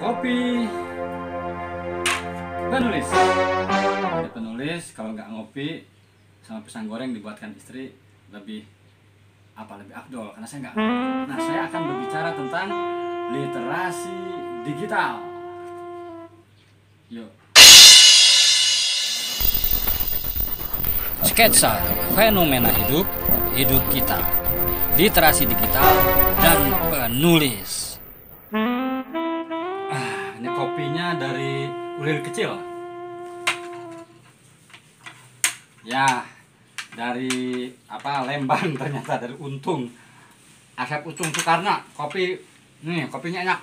Kopi penulis. Jadi penulis kalau nggak ngopi sama pisang goreng dibuatkan istri lebih afdol, karena saya nggak. Nah, saya akan berbicara tentang literasi digital. Yuk. Sketsa fenomena hidup kita, literasi digital dan penulis. Ini kopinya dari Ulil kecil. Ya, dari Lembang, ternyata dari Untung. Asep Untung Soekarno. Kopi nih, kopinya enak.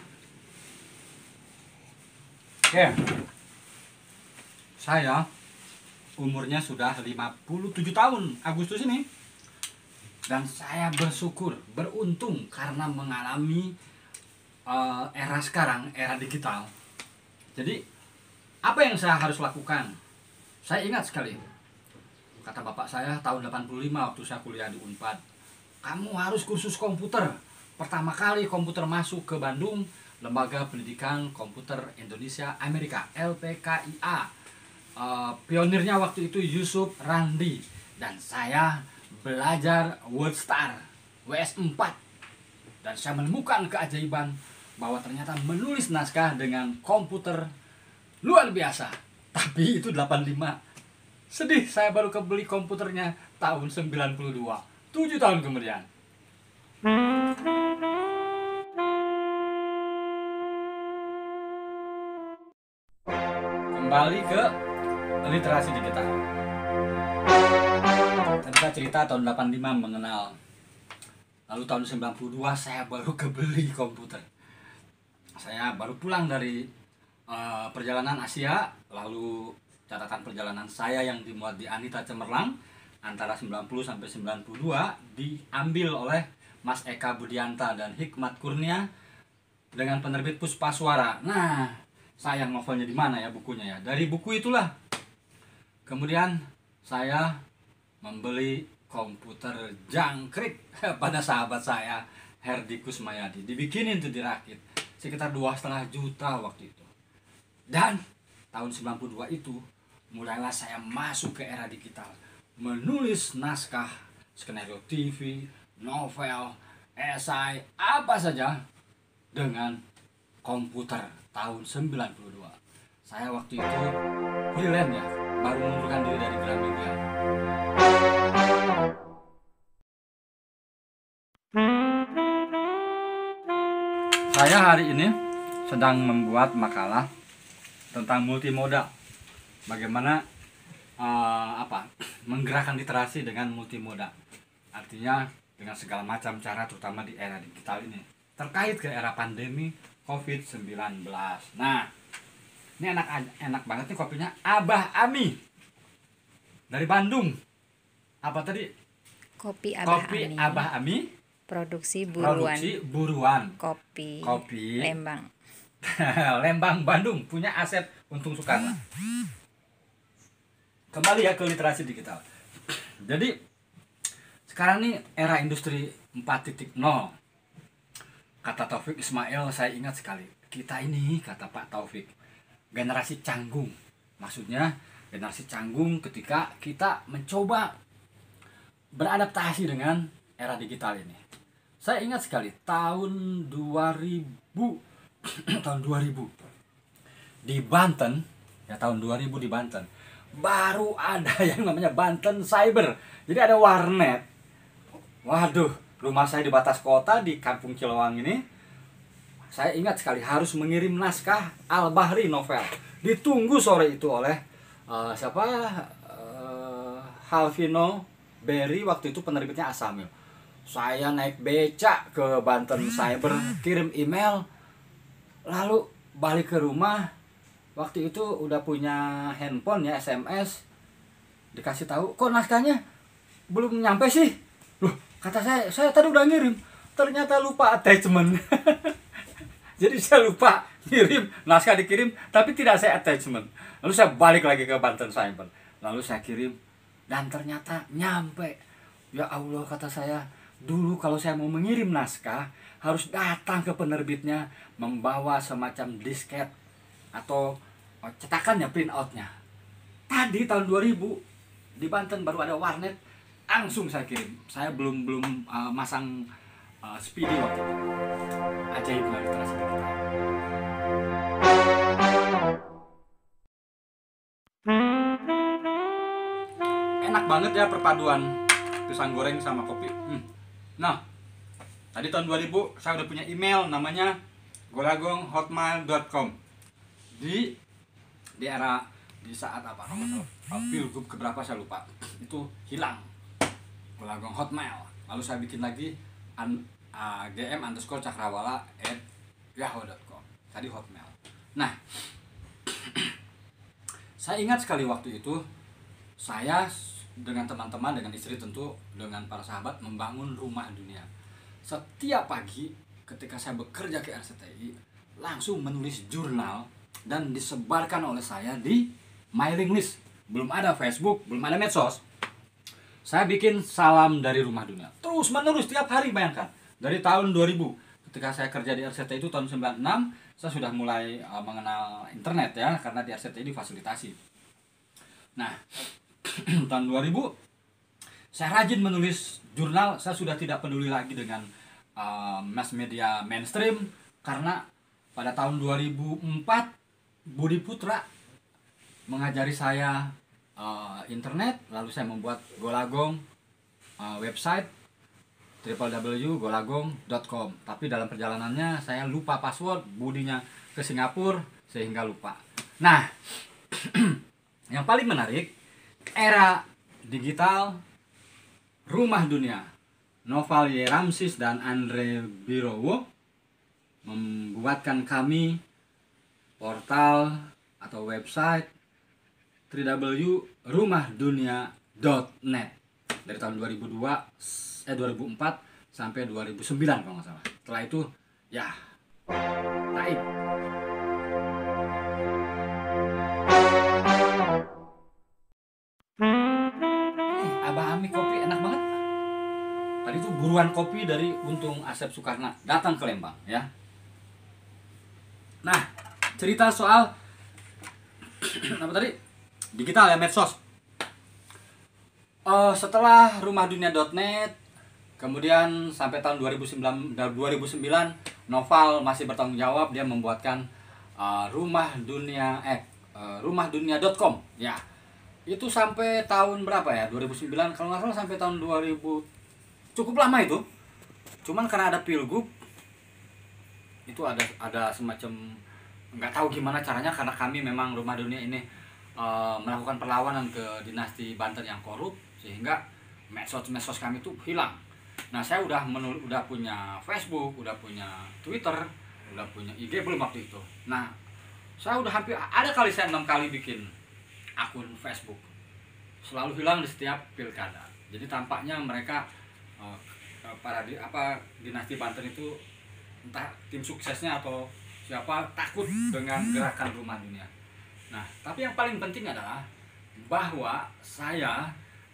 Oke. Saya umurnya sudah 57 tahun Agustus ini. Dan saya bersyukur, beruntung karena mengalami era sekarang, era digital. Jadi, apa yang saya harus lakukan? Saya ingat sekali, kata bapak saya tahun 85 waktu saya kuliah di Unpad, kamu harus kursus komputer. Pertama kali komputer masuk ke Bandung, Lembaga Pendidikan Komputer Indonesia Amerika, LPKIA. Pionirnya waktu itu Yusuf Randi. Dan saya belajar WordStar, WS4. Dan saya menemukan keajaiban bahwa ternyata menulis naskah dengan komputer luar biasa. Tapi itu 85. Sedih, saya baru kebeli komputernya tahun 92. 7 tahun kemudian. Kembali ke literasi digital. Tadi saya cerita tahun 85 mengenal. Lalu tahun 92 saya baru kebeli komputer. Saya baru pulang dari perjalanan Asia. Lalu catatan perjalanan saya yang dimuat di Anita Cemerlang antara 90 sampai 92 diambil oleh Mas Eka Budianta dan Hikmat Kurnia dengan penerbit Puspaswara. Nah, sayang novelnya di mana ya bukunya ya? Dari buku itulah kemudian saya membeli komputer jangkrik pada sahabat saya Herdi Kusmayadi. Dibikinin tuh, dirakit sekitar 2,5 juta waktu itu. Dan tahun 92 itu mulailah saya masuk ke era digital, menulis naskah, skenario TV, novel, esai, apa saja dengan komputer tahun 92. Saya waktu itu freelance ya, baru mengundurkan diri dari Gramedia. Saya hari ini sedang membuat makalah tentang multimoda. Bagaimana menggerakkan literasi dengan multimoda. Artinya dengan segala macam cara, terutama di era digital ini. Terkait ke era pandemi COVID-19. Nah, ini enak banget nih kopinya. Abah Ami dari Bandung. Apa tadi? Kopi Abah Ami. Produksi buruan. Kopi Lembang. Lembang, Bandung, punya Asep Untung Soekarno. Kembali ya ke literasi digital. Jadi sekarang nih era industri 4.0. Kata Taufik Ismail, saya ingat sekali. Kita ini, kata Pak Taufik, generasi canggung. Maksudnya generasi canggung ketika kita mencoba beradaptasi dengan era digital ini. Saya ingat sekali tahun 2000 di Banten, ya tahun 2000 di Banten, baru ada yang namanya Banten Cyber. Jadi ada warnet. Waduh, rumah saya di batas kota di Kampung Cilowang ini. Saya ingat sekali harus mengirim naskah Al-Bahri novel. Ditunggu sore itu oleh Halvino Berry, waktu itu penerbitnya Asamil. Saya naik becak ke Banten Cyber, kirim email, lalu balik ke rumah. Waktu itu udah punya handphone ya, SMS. Dikasih tahu, kok naskahnya belum nyampe sih? Loh, kata saya tadi udah ngirim. Ternyata lupa attachment. Jadi saya lupa ngirim, naskah dikirim, tapi tidak saya attachment. Lalu saya balik lagi ke Banten Cyber. Lalu saya kirim, dan ternyata nyampe. Ya Allah, kata saya, dulu kalau saya mau mengirim naskah, harus datang ke penerbitnya membawa semacam disket atau cetakannya, print outnya. Tadi tahun 2000 di Banten baru ada warnet, langsung saya kirim. Saya belum masang speedy waktu itu. Ajaibnya literasi digital. Enak banget ya perpaduan pisang goreng sama kopi. Nah, tadi tahun 2000 saya udah punya email namanya golagong@hotmail.com. Di era di saat apa namanya pilgub keberapa saya lupa, itu hilang Golagong Hotmail. Lalu saya bikin lagi gm_cakrawala@yahoo.com. Tadi Hotmail. Nah, saya ingat sekali waktu itu saya dengan teman-teman, dengan istri tentu, dengan para sahabat membangun Rumah Dunia. Setiap pagi ketika saya bekerja ke RCTI, langsung menulis jurnal dan disebarkan oleh saya di mailing list. Belum ada Facebook, belum ada medsos. Saya bikin salam dari Rumah Dunia. Terus menerus tiap hari, bayangkan. Dari tahun 2000, ketika saya kerja di RCTI itu tahun 96, saya sudah mulai mengenal internet ya, karena di RCTI difasilitasi. Nah, tahun 2000 saya rajin menulis jurnal. Saya sudah tidak peduli lagi dengan mass media mainstream, karena pada tahun 2004 Budi Putra mengajari saya internet, lalu saya membuat Golagong website www.golagong.com. Tapi dalam perjalanannya saya lupa password, Budinya ke Singapura sehingga lupa. Nah, yang paling menarik, era digital, Rumah Dunia, Noval Y. Ramsis dan Andre Birowo membuatkan kami portal atau website www.rumahdunia.net dari tahun 2004 sampai 2009 kalau nggak salah. Setelah itu ya taib. Abah Ami kopi enak banget. Tadi itu buruan kopi dari Untung Asep Sukarna datang ke Lembang ya. Nah, cerita soal apa tadi? Digital ya, medsos. Setelah rumahdunia.net, kemudian sampai tahun 2009 Noval masih bertanggung jawab, dia membuatkan rumahdunia.com ya. Itu sampai tahun berapa ya? 2009 kalau nggak salah, sampai tahun 2000. Cukup lama itu. Cuman karena ada pilgub, itu ada semacam nggak tahu gimana caranya, karena kami memang Rumah Dunia ini melakukan perlawanan ke dinasti Banten yang korup, sehingga medsos kami itu hilang. Nah, saya udah punya Facebook, udah punya Twitter, udah punya IG belum waktu itu. Nah, saya udah hampir ada kali saya 6 kali bikin akun Facebook, selalu hilang di setiap pilkada. Jadi tampaknya mereka dinasti Banten itu, entah tim suksesnya atau siapa, takut dengan gerakan Rumah Dunia. Nah, tapi yang paling penting adalah bahwa saya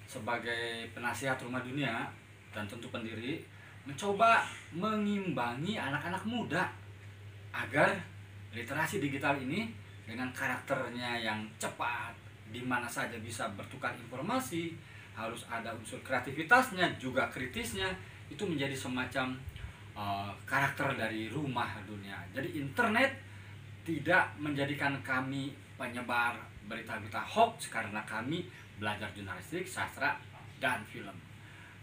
sebagai penasihat Rumah Dunia dan tentu pendiri mencoba mengimbangi anak-anak muda agar literasi digital ini dengan karakternya yang cepat, di mana saja bisa bertukar informasi, harus ada unsur kreativitasnya juga kritisnya, itu menjadi semacam karakter dari Rumah Dunia. Jadi internet tidak menjadikan kami penyebar berita-berita hoax, karena kami belajar jurnalistik, sastra, dan film.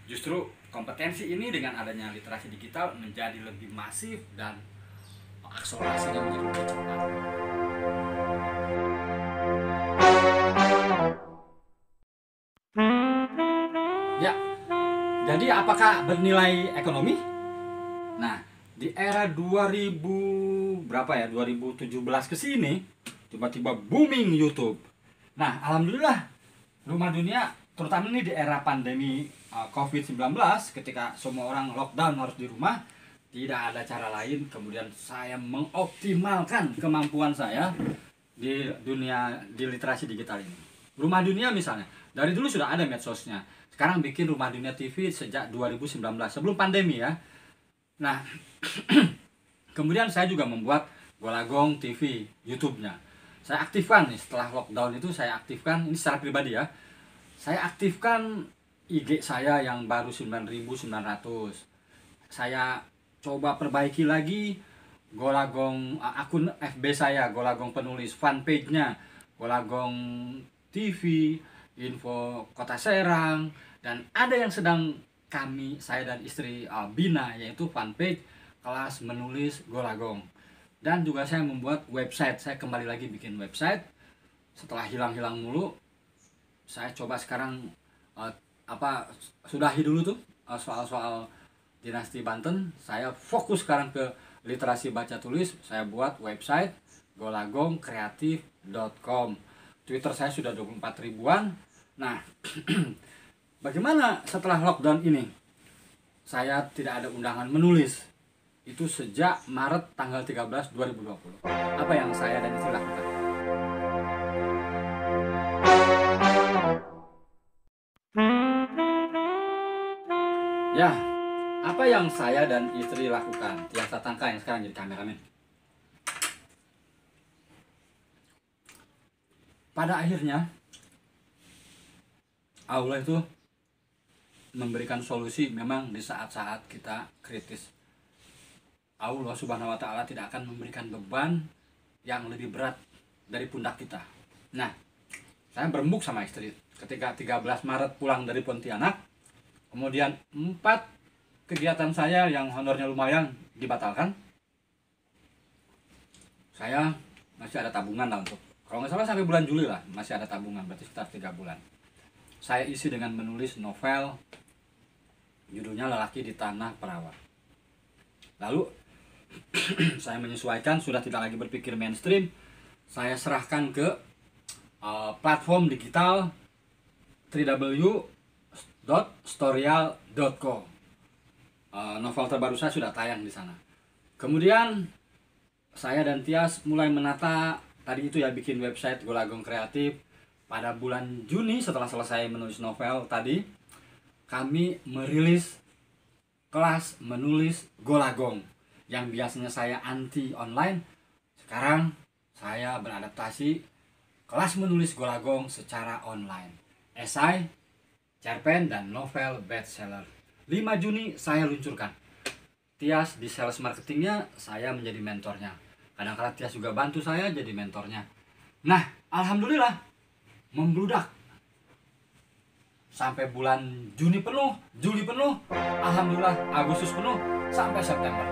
Justru kompetensi ini dengan adanya literasi digital menjadi lebih masif dan akselerasinya menjadi lebih cepat. Ya, jadi apakah bernilai ekonomi? Nah, di era 2000 berapa ya, 2017 ke sini tiba-tiba booming YouTube. Nah, alhamdulillah Rumah Dunia, terutama ini di era pandemi COVID-19, ketika semua orang lockdown harus di rumah, tidak ada cara lain, kemudian saya mengoptimalkan kemampuan saya di literasi digital ini. Rumah Dunia misalnya, dari dulu sudah ada medsosnya. Sekarang bikin Rumah Dunia TV sejak 2019, sebelum pandemi ya. Nah, Kemudian saya juga membuat Golagong TV YouTube-nya. Saya aktifkan nih setelah lockdown itu, saya aktifkan ini secara pribadi ya. Saya aktifkan IG saya yang baru 9.900. Saya coba perbaiki lagi Golagong akun FB saya, Golagong penulis, fanpage-nya Golagong TV, info Kota Serang, dan ada yang sedang saya dan istri bina, yaitu fanpage Kelas Menulis Golagong. Dan juga saya membuat website, saya kembali lagi bikin website setelah hilang-hilang mulu. Saya coba sekarang sudahi dulu tuh soal-soal dinasti Banten. Saya fokus sekarang ke literasi baca tulis. Saya buat website golagongkreatif.com. Twitter saya sudah 24 ribuan. Nah, bagaimana setelah lockdown ini? Saya tidak ada undangan menulis. Itu sejak Maret tanggal 13 2020. Apa yang saya dan istri lakukan? Ya, apa yang saya dan istri lakukan? Tiasa Tangka yang sekarang jadi kameramen. Pada akhirnya Allah itu memberikan solusi memang di saat-saat kita kritis. Allah Subhanahu wa Ta'ala tidak akan memberikan beban yang lebih berat dari pundak kita. Nah, saya berembuk sama istri ketika 13 Maret pulang dari Pontianak. Kemudian 4 kegiatan saya yang honornya lumayan dibatalkan. Saya masih ada tabungan lah untuk, kalau nggak salah sampai bulan Juli lah, masih ada tabungan, berarti sekitar 3 bulan. Saya isi dengan menulis novel, judulnya Lelaki di Tanah Perawat. Lalu saya menyesuaikan, sudah tidak lagi berpikir mainstream. Saya serahkan ke platform digital www.storyal.co. Novel terbaru saya sudah tayang di sana. Kemudian saya dan Tias mulai menata tadi itu ya, bikin website Golagong Kreatif. Pada bulan Juni setelah selesai menulis novel tadi, kami merilis Kelas Menulis Golagong. Yang biasanya saya anti online, sekarang saya beradaptasi Kelas Menulis Golagong secara online. Esai, cerpen, dan novel bestseller. 5 Juni saya luncurkan. Tias di sales marketingnya, saya menjadi mentornya. Kadang-kadang Tias juga bantu saya jadi mentornya. Nah, alhamdulillah membludak. Sampai bulan Juni penuh, Juli penuh, alhamdulillah Agustus penuh, sampai September.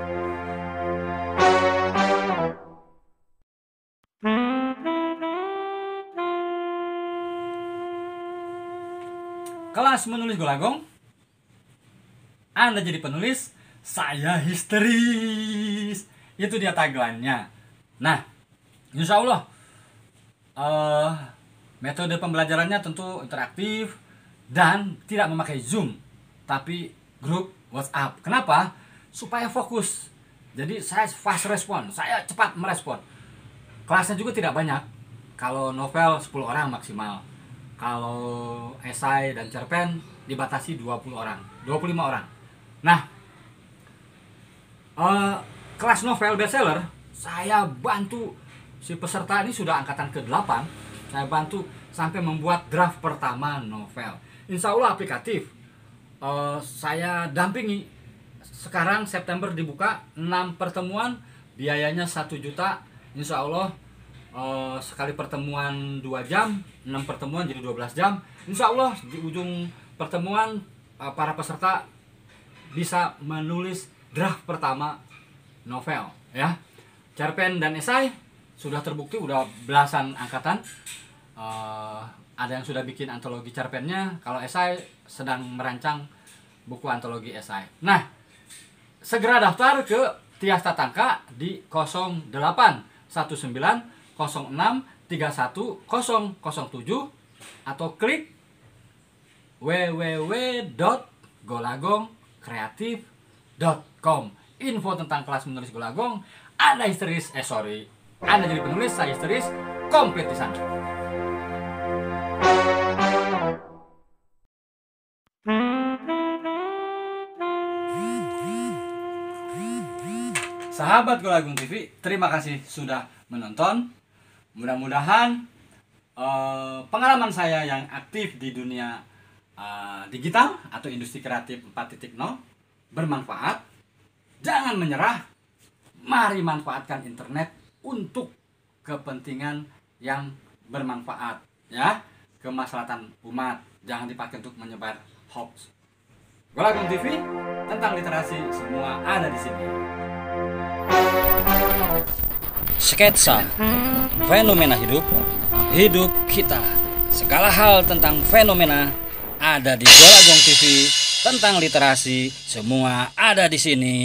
Kelas Menulis Golagong, Anda jadi penulis, saya histeris. Itu dia tagline-nya. Nah, insya Allah metode pembelajarannya tentu interaktif dan tidak memakai Zoom, tapi grup WhatsApp. Kenapa? Supaya fokus. Jadi saya fast respon, saya cepat merespon. Kelasnya juga tidak banyak. Kalau novel 10 orang maksimal. Kalau esai dan cerpen dibatasi 20 orang, 25 orang. Nah, kelas novel bestseller, saya bantu si peserta ini sudah angkatan ke-8. Saya bantu sampai membuat draft pertama novel. Insya Allah aplikatif. Saya dampingi. Sekarang September dibuka 6 pertemuan, biayanya 1 juta. Insya Allah sekali pertemuan 2 jam, 6 pertemuan jadi 12 jam. Insya Allah di ujung pertemuan para peserta bisa menulis draft pertama novel, ya. Cerpen dan esai sudah terbukti, udah belasan angkatan. Ada yang sudah bikin antologi cerpennya. Kalau esai sedang merancang buku antologi esai. Nah, segera daftar ke Tias Tatangka di 0819 06 31 007 atau klik www.golagongkreatif.com. Info tentang kelas menulis Golagong. Anda histeris, Anda jadi penulis, saya histeris, komplit di sana. sahabat Golagung TV, terima kasih sudah menonton. Mudah-mudahan pengalaman saya yang aktif di dunia digital atau industri kreatif 4.0 bermanfaat. Jangan menyerah. Mari manfaatkan internet untuk kepentingan yang bermanfaat, ya, kemaslahatan umat. Jangan dipakai untuk menyebar hoax. Golagung TV tentang literasi semua ada di sini. Sketsa fenomena hidup, hidup kita. Segala hal tentang fenomena ada di Golagung TV. Tentang literasi semua ada di sini.